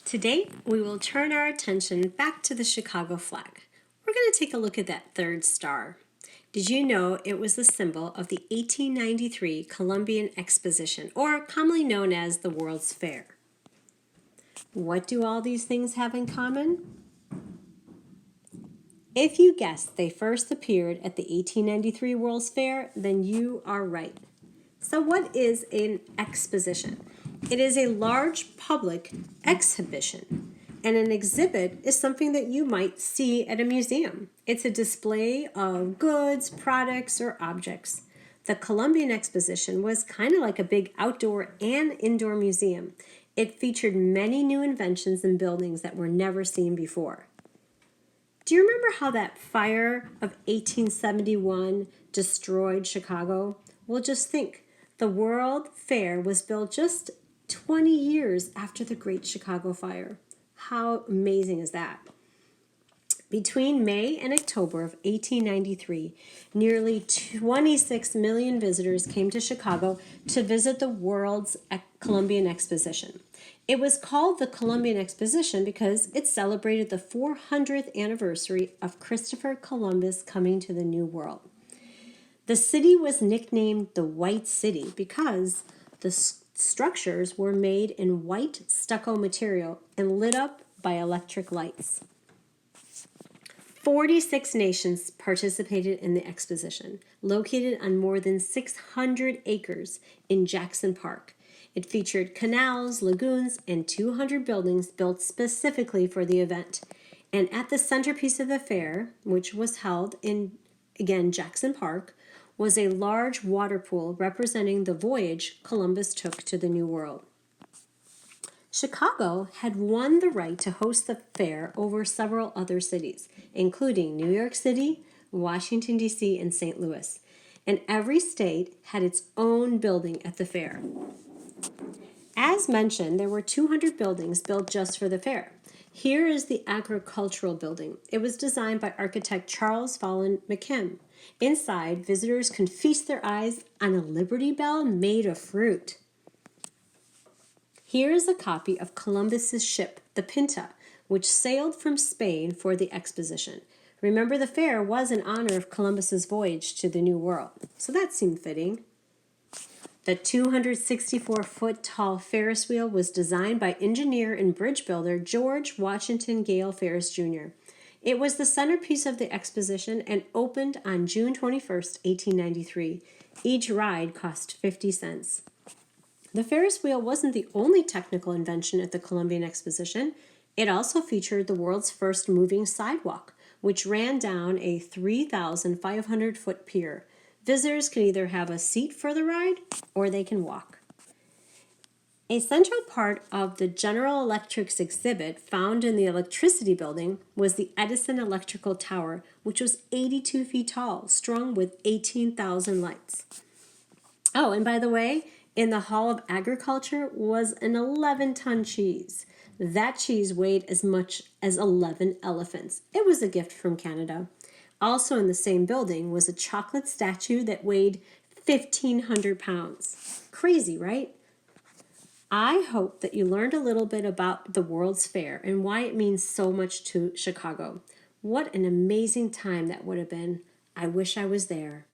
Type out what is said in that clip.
Today, we will turn our attention back to the Chicago flag. We're going to take a look at that third star. Did you know it was the symbol of the 1893 Columbian Exposition, or commonly known as the World's Fair? What do all these things have in common? If you guessed they first appeared at the 1893 World's Fair, then you are right. So what is an exposition? It is a large public exhibition, and an exhibit is something that you might see at a museum. It's a display of goods, products, or objects. The Columbian Exposition was kind of like a big outdoor and indoor museum. It featured many new inventions and buildings that were never seen before. Do you remember how that fire of 1871 destroyed Chicago? Well, just think. The World Fair was built just 20 years after the Great Chicago Fire. How amazing is that? Between May and October of 1893, nearly 26 million visitors came to Chicago to visit the world's Columbian Exposition. It was called the Columbian Exposition because it celebrated the 400th anniversary of Christopher Columbus coming to the New World. The city was nicknamed the White City because the structures were made in white stucco material and lit up by electric lights. 46 nations participated in the exposition, located on more than 600 acres in Jackson Park. It featured canals, lagoons, and 200 buildings built specifically for the event. And at the centerpiece of the fair, which was held in, again, Jackson Park, was a large water pool representing the voyage Columbus took to the New World. Chicago had won the right to host the fair over several other cities, including New York City, Washington, D.C., and St. Louis. And every state had its own building at the fair. As mentioned, there were 200 buildings built just for the fair. Here is the agricultural building. It was designed by architect Charles Fallon McKim. Inside, visitors can feast their eyes on a Liberty Bell made of fruit. Here is a copy of Columbus's ship, the Pinta, which sailed from Spain for the exposition. Remember, the fair was in honor of Columbus's voyage to the New World, so that seemed fitting. The 264-foot tall Ferris Wheel was designed by engineer and bridge builder George Washington Gale Ferris Jr. It was the centerpiece of the exposition and opened on June 21st, 1893. Each ride cost 50 cents. The Ferris wheel wasn't the only technical invention at the Columbian Exposition. It also featured the world's first moving sidewalk, which ran down a 3,500-foot pier. Visitors can either have a seat for the ride or they can walk. A central part of the General Electric's exhibit found in the Electricity Building was the Edison Electrical Tower, which was 82 feet tall, strung with 18,000 lights. Oh, and by the way, in the Hall of Agriculture was an 11-ton cheese. That cheese weighed as much as 11 elephants. It was a gift from Canada. Also in the same building was a chocolate statue that weighed 1,500 pounds. Crazy, right? I hope that you learned a little bit about the World's Fair and why it means so much to Chicago. What an amazing time that would have been. I wish I was there.